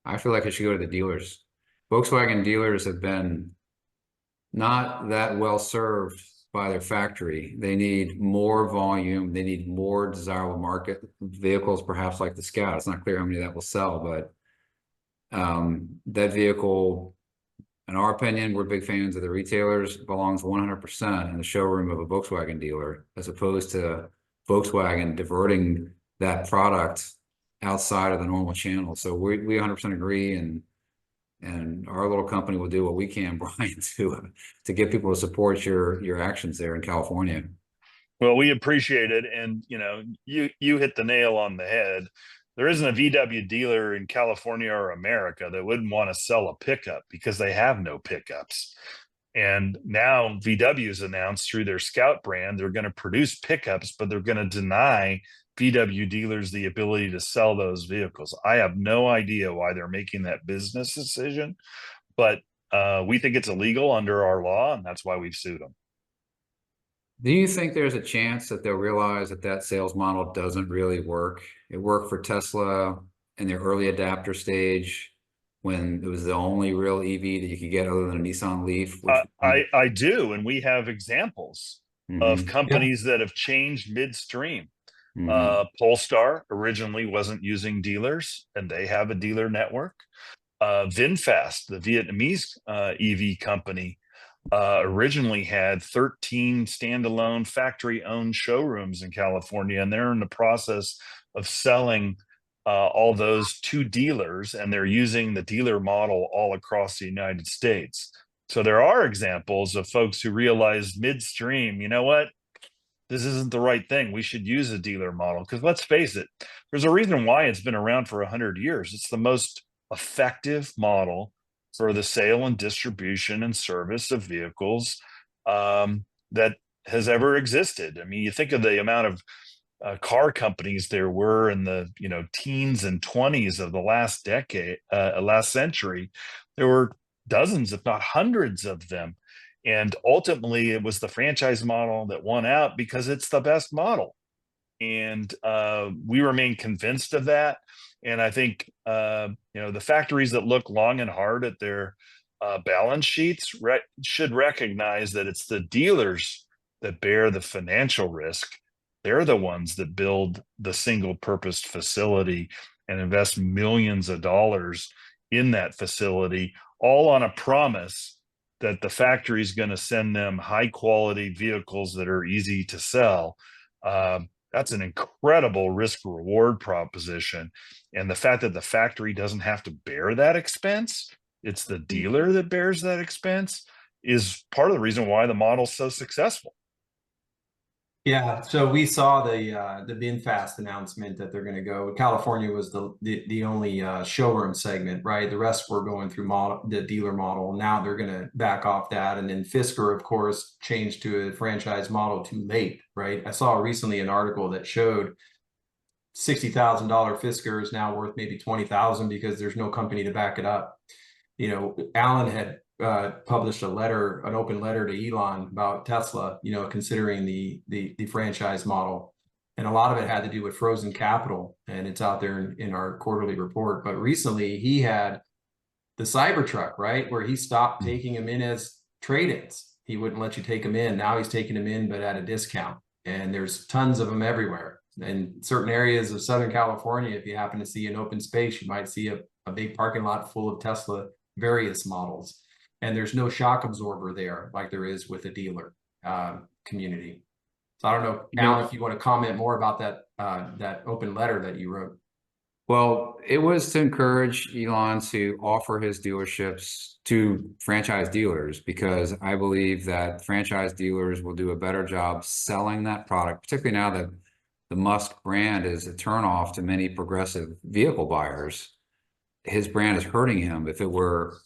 I feel like it should go to the dealers. Volkswagen dealers have been not that well served by their factory. They need more volume. They need more desirable market vehicles, perhaps like the Scout. It's not clear how many that will sell, but that vehicle, in our opinion, we're big fans of the retailers, belongs 100% in the showroom of a Volkswagen dealer, as opposed to Volkswagen diverting that product outside of the normal channel. So we 100% agree, and our little company will do what we can, Brian, to get people to support your actions there in California. Well, we appreciate it, and you know, you hit the nail on the head. There isn't a VW dealer in California or America that wouldn't want to sell a pickup because they have no pickups. And now VW's announced through their Scout brand, they're going to produce pickups, but they're going to deny VW dealers the ability to sell those vehicles. I have no idea why they're making that business decision, but we think it's illegal under our law, and that's why we've sued them. Do you think there's a chance that they'll realize that that sales model doesn't really work? It worked for Tesla in their early adapter stage when it was the only real EV that you could get other than a Nissan Leaf. I do, and we have examples of companies that have changed midstream. Polestar originally wasn't using dealers, and they have a dealer network. VinFast, the Vietnamese EV company, originally had 13 standalone factory-owned showrooms in California, and they're in the process of selling all those to dealers, and they're using the dealer model all across the United States. So there are examples of folks who realized midstream, you know what? This isn't the right thing. We should use a dealer model, because let's face it, there's a reason why it's been around for 100 years. It's the most effective model for the sale and distribution and service of vehicles that has ever existed. I mean, you think of the amount of car companies there were in the teens and 20s of the last decade, last century. There were dozens, if not hundreds of them. And ultimately, it was the franchise model that won out because it's the best model. And we remain convinced of that. And I think, the factories that look long and hard at their balance sheets should recognize that it's the dealers that bear the financial risk. They're the ones that build the single-purpose facility and invest millions of dollars in that facility, all on a promise that the factory is going to send them high-quality vehicles that are easy to sell. That's an incredible risk-reward proposition. And the fact that the factory doesn't have to bear that expense, it's the dealer that bears that expense, is part of the reason why the model's so successful. Yeah, so we saw the VinFast announcement that they're going to go. California was the only showroom segment, right? The rest were going through the dealer model. Now they're going to back off that, and then Fisker, of course, changed to a franchise model too late, right? I saw recently an article that showed $60,000 Fisker is now worth maybe $20,000 because there's no company to back it up. Alan had published an open letter to Elon about Tesla, considering the franchise model. And a lot of it had to do with frozen capital, and it's out there in our quarterly report. But recently he had the Cybertruck, right, where he stopped taking them in as trade-ins. He wouldn't let you take them in. Now he's taking them in, but at a discount. And there's tons of them everywhere. In certain areas of Southern California, if you happen to see an open space, you might see a big parking lot full of Tesla various models. And there's no shock absorber there like there is with a dealer community. So I don't know, Alan, if you want to comment more about that open letter that you wrote. Well, it was to encourage Elon to offer his dealerships to franchise dealers, because I believe that franchise dealers will do a better job selling that product, particularly now that the Musk brand is a turnoff to many progressive vehicle buyers. His brand is hurting him. If it were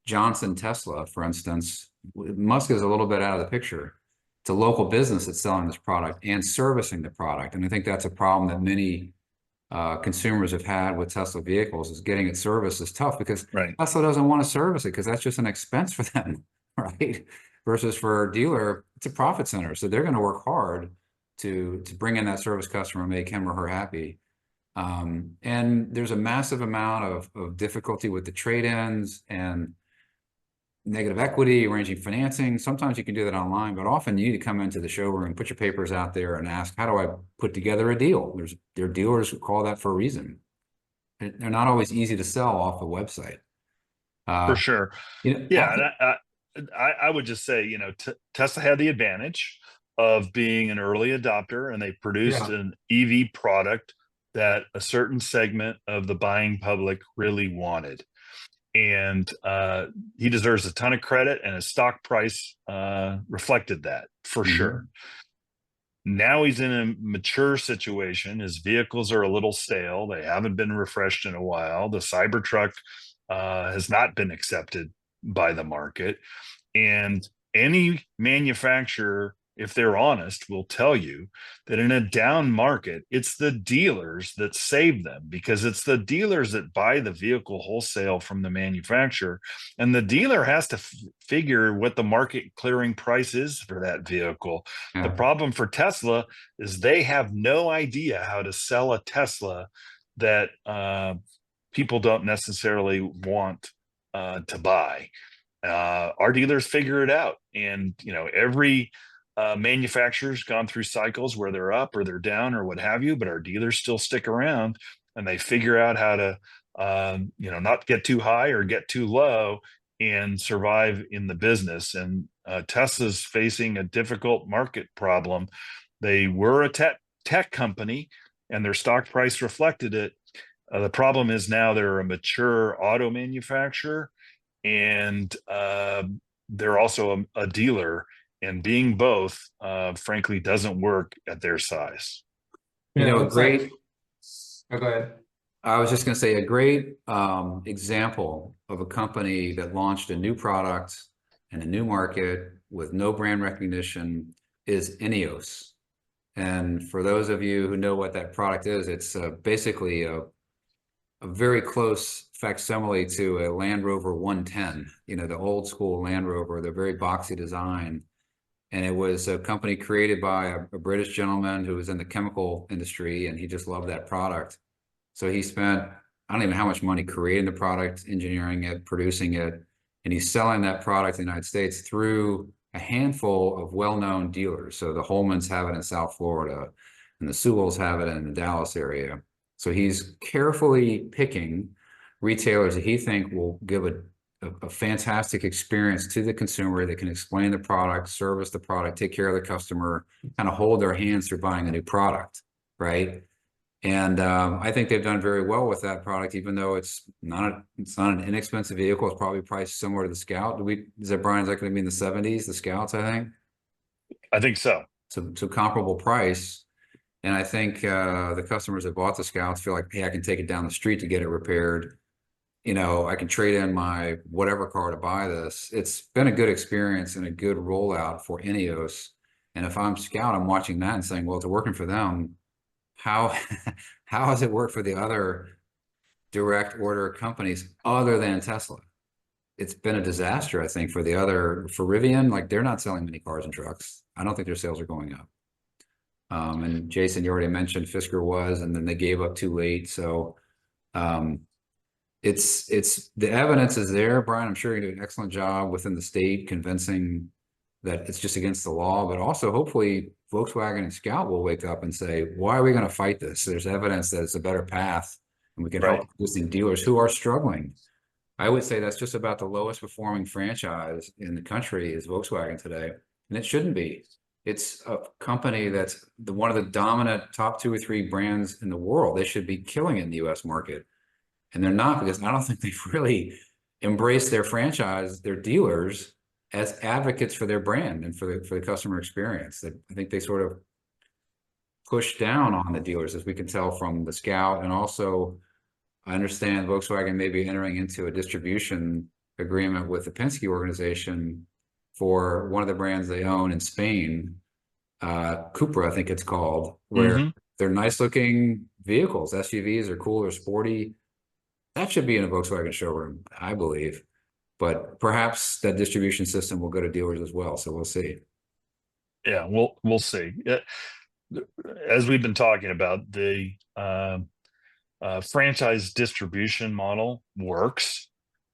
Johnson Tesla, for instance, Musk is a little bit out of the picture. It's a local business that's selling this product and servicing the product. And I think that's a problem that many consumers have had with Tesla vehicles, is getting it serviced is tough, because Tesla doesn't want to service it because that's just an expense for them, right? Versus for a dealer, it's a profit center. So they're going to work hard to bring in that service customer and make him or her happy. And there's a massive amount of difficulty with the trade-ins and negative equity, arranging financing. Sometimes you can do that online, but often you need to come into the showroom, put your papers out there and ask, how do I put together a deal? There are dealers who call that for a reason. They're not always easy to sell off the website. For sure. Yeah. I would just say, Tesla had the advantage of being an early adopter, and they produced an EV product that a certain segment of the buying public really wanted. And he deserves a ton of credit, and his stock price reflected that for sure. Now he's in a mature situation. His vehicles are a little stale. They haven't been refreshed in a while. The Cybertruck has not been accepted by the market. And any manufacturer, if they're honest, will tell you that in a down market, it's the dealers that save them, because it's the dealers that buy the vehicle wholesale from the manufacturer. And the dealer has to figure what the market clearing price is for that vehicle. The problem for Tesla is they have no idea how to sell a Tesla that people don't necessarily want to buy. Our dealers figure it out. And, every manufacturer's gone through cycles where they're up or they're down or what have you, but our dealers still stick around, and they figure out how to, not get too high or get too low and survive in the business. And Tesla's facing a difficult market problem. They were a tech company, and their stock price reflected it. The problem is now they're a mature auto manufacturer, and they're also a dealer. And being both, frankly, doesn't work at their size. Go ahead. I was just going to say a great example of a company that launched a new product in a new market with no brand recognition is Ineos. And for those of you who know what that product is, it's basically a very close facsimile to a Land Rover 110, the old school Land Rover, the very boxy design. And it was a company created by a British gentleman who was in the chemical industry, and he just loved that product. So he spent, I don't even know how much money creating the product, engineering it, producing it, and he's selling that product in the United States through a handful of well-known dealers. So the Holmans have it in South Florida, and the Sewells have it in the Dallas area. So he's carefully picking retailers that he think will give a fantastic experience to the consumer. That can explain the product, service the product, take care of the customer, kind of hold their hands through buying a new product, right? And I think they've done very well with that product, even though it's not an inexpensive vehicle. It's probably priced similar to the Scout. Is that, Brian, is that going to be in the 70s, the Scouts, I think so. So comparable price. And I think the customers that bought the Scouts feel like, hey, I can take it down the street to get it repaired. I can trade in my whatever car to buy this. It's been a good experience and a good rollout for Ineos. And if I'm Scout, I'm watching that and saying, well, if it's working for them, how has it worked for the other direct order companies other than Tesla? it's been a disaster, I think, for Rivian. Like, they're not selling many cars and trucks. I don't think their sales are going up. And Jayson, you already mentioned Fisker was, and then they gave up too late. So it's the evidence is there, Brian. I'm sure you do an excellent job within the state convincing that it's just against the law, but also hopefully Volkswagen and Scout will wake up and say, why are we going to fight this? There's evidence that it's a better path, and we can help existing dealers who are struggling. I would say that's just about the lowest performing franchise in the country is Volkswagen today, and it shouldn't be. It's a company that's one of the dominant top 2 or 3 brands in the world. They should be killing it in the US market. And they're not, because I don't think they've really embraced their franchise, their dealers, as advocates for their brand and for the customer experience. I think they sort of push down on the dealers, as we can tell from the Scout. And also, I understand Volkswagen may be entering into a distribution agreement with the Penske organization for one of the brands they own in Spain, Cupra, I think it's called, where they're nice looking vehicles. SUVs are cool, they're sporty. That should be in a Volkswagen showroom, I believe. But perhaps that distribution system will go to dealers as well. So we'll see. Yeah, we'll see. As we've been talking about, the franchise distribution model works.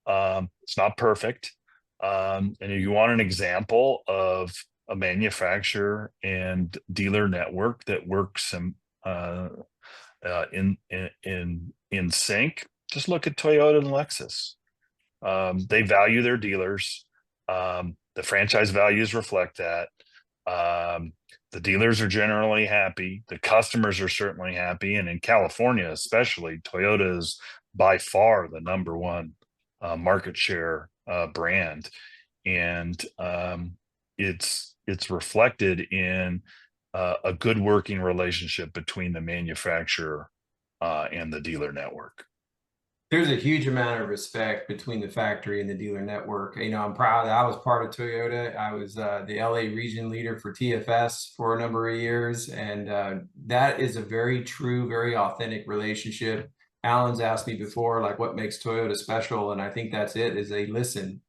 It's not perfect. And if you want an example of a manufacturer and dealer network that works in sync, just look at Toyota and Lexus. They value their dealers. The franchise values reflect that. The dealers are generally happy. The customers are certainly happy. And in California, especially, Toyota is by far the #1 market share brand. And it's reflected in a good working relationship between the manufacturer and the dealer network. There's a huge amount of respect between the factory and the dealer network. You know, I'm proud that I was part of Toyota. I was the LA region leader for TFS for a number of years. And that is a very true, very authentic relationship. Alan's asked me before, like, what makes Toyota special? And I think that's it, is they listen.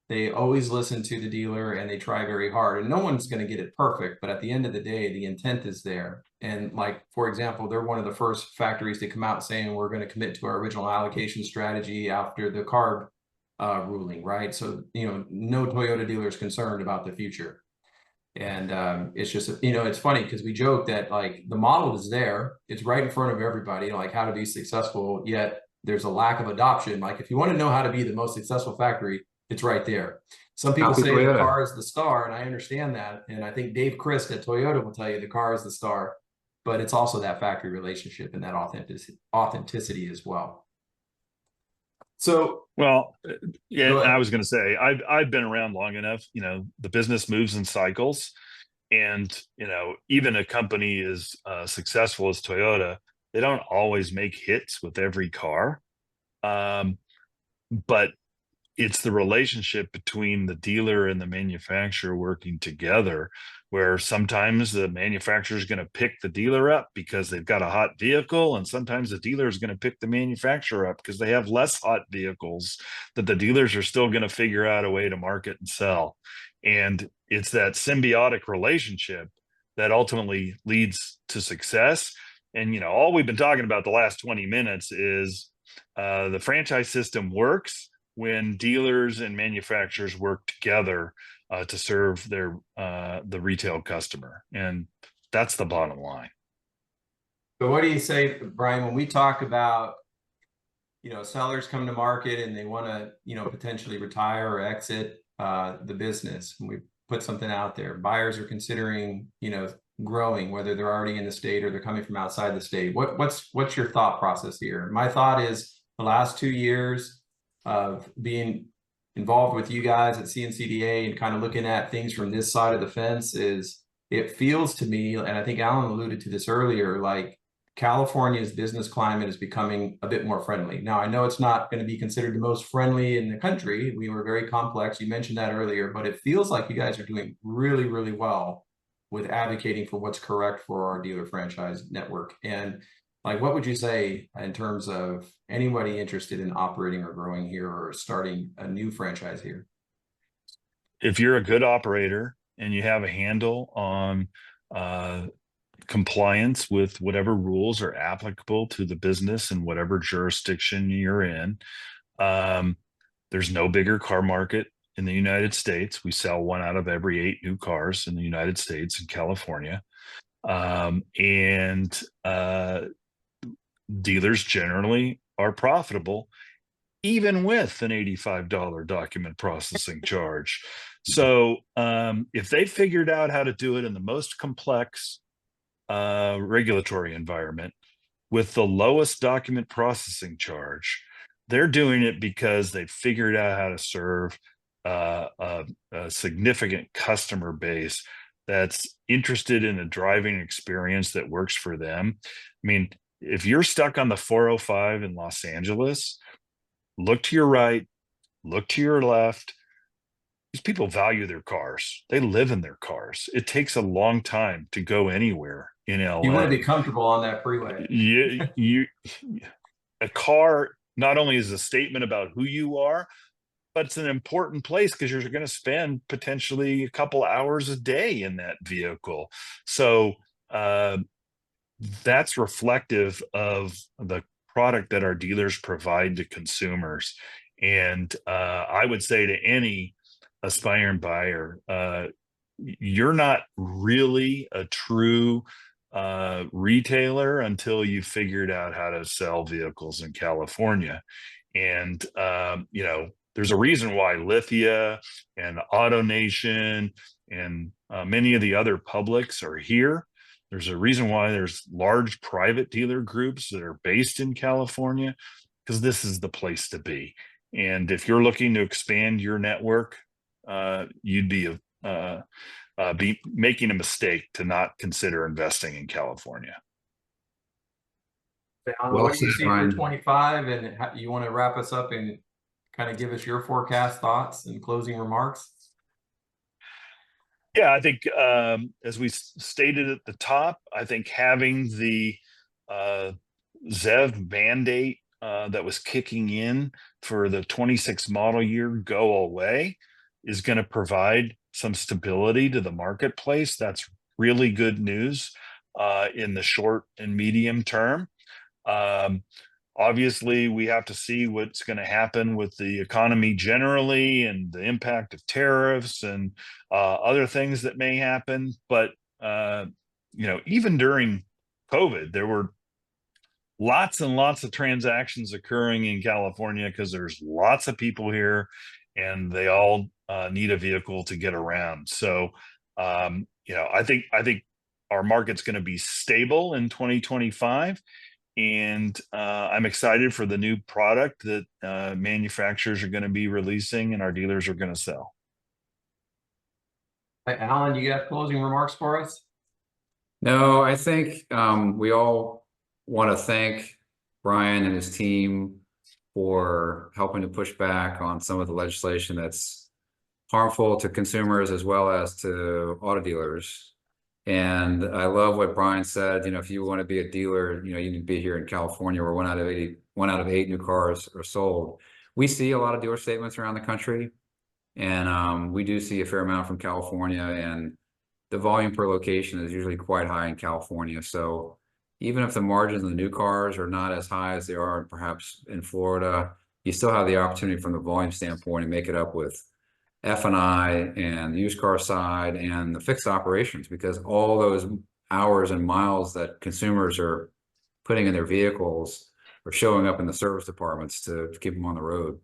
They always listen to the dealer and they try very hard. And no one's going to get it perfect, but at the end of the day, the intent is there. And like, for example, they're one of the first factories to come out saying we're going to commit to our original allocation strategy after the CARB ruling, right? So, you know, no Toyota dealer is concerned about the future. And it's just, you know, it's funny because we joke that like the model is there, it's right in front of everybody, like how to be successful, yet there's a lack of adoption. Like if you want to know how to be the most successful factory, it's right there. Some people say the car is the star, and I understand that. And I think Dave Christ at Toyota will tell you the car is the star, but it's also that factory relationship and that authenticity as well. So, well, yeah, I was going to say, I've been around long enough, you know, the business moves in cycles, and, you know, even a company as successful as Toyota, they don't always make hits with every car. But it's the relationship between the dealer and the manufacturer working together, where sometimes the manufacturer is going to pick the dealer up because they've got a hot vehicle, and sometimes the dealer is going to pick the manufacturer up because they have less hot vehicles that the dealers are still going to figure out a way to market and sell. And it's that symbiotic relationship that ultimately leads to success. And, you know, all we've been talking about the last 20 minutes is the franchise system works when dealers and manufacturers work together to serve their the retail customer, and that's the bottom line. So what do you say, Brian, when we talk about, you know, sellers come to market and they want to, you know, potentially retire or exit the business, and we put something out there, buyers are considering, you know, growing, whether they're already in the state or they're coming from outside the state. What's your thought process here? My thought is the last 2 years of being involved with you guys at CNCDA and kind of looking at things from this side of the fence is, it feels to me, and I think Alan alluded to this earlier, like California's business climate is becoming a bit more friendly. Now, I know it's not going to be considered the most friendly in the country. We were very complex. You mentioned that earlier, but it feels like you guys are doing really, really well with advocating for what's correct for our dealer franchise network. And Like, what would you say in terms of anybody interested in operating or growing here or starting a new franchise here? If you're a good operator and you have a handle on compliance with whatever rules are applicable to the business in whatever jurisdiction you're in, there's no bigger car market in the United States. We sell 1 out of every 8 new cars in the United States and California. Dealers generally are profitable, even with an $85 document processing charge. So if they figured out how to do it in the most complex regulatory environment with the lowest document processing charge, they're doing it because they figured out how to serve a significant customer base that's interested in a driving experience that works for them. I mean, if you're stuck on the 405 in Los Angeles, look to your right, look to your left. These people value their cars. They live in their cars. It takes a long time to go anywhere in LA. You want to be comfortable on that freeway. A car not only is a statement about who you are, but it's an important place because you're going to spend potentially a couple hours a day in that vehicle. So that's reflective of the product that our dealers provide to consumers. And I would say to any aspiring buyer, you're not really a true retailer until you figured out how to sell vehicles in California. And there's a reason why Lithia and AutoNation and many of the other publics are here. There's a reason why there's large private dealer groups that are based in California, because this is the place to be. And if you're looking to expand your network, you'd be making a mistake to not consider investing in California. What do you see for 25? And you want to wrap us up and kind of give us your forecast thoughts and closing remarks? Yeah, I think as we stated at the top, I think having the ZEV mandate that was kicking in for the 26 model year go away is going to provide some stability to the marketplace. That's really good news in the short and medium term. Obviously, we have to see what's going to happen with the economy generally and the impact of tariffs and other things that may happen. But, even during COVID, there were lots and lots of transactions occurring in California because there's lots of people here and they all need a vehicle to get around. So, I think our market's going to be stable in 2025. And I'm excited for the new product that manufacturers are going to be releasing and our dealers are going to sell. Hey, Alan, you got closing remarks for us? No, I think we all want to thank Brian and his team for helping to push back on some of the legislation that's harmful to consumers as well as to auto dealers. And I love what Brian said. If you want to be a dealer, you need to be here in California, where 1 out of 8 new cars are sold. We see a lot of dealer statements around the country, and we do see a fair amount from California. And the volume per location is usually quite high in California. So even if the margins of the new cars are not as high as they are perhaps in Florida, you still have the opportunity from the volume standpoint to make it up with F&I and the used car side and the fixed operations, because all those hours and miles that consumers are putting in their vehicles are showing up in the service departments to keep them on the road.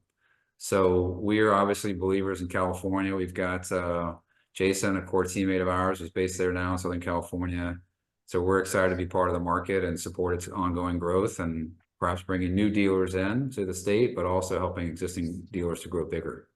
So we are obviously believers in California. We've got Jayson, a core teammate of ours, who's based there now in Southern California. So we're excited to be part of the market and support its ongoing growth and perhaps bringing new dealers in to the state, but also helping existing dealers to grow bigger.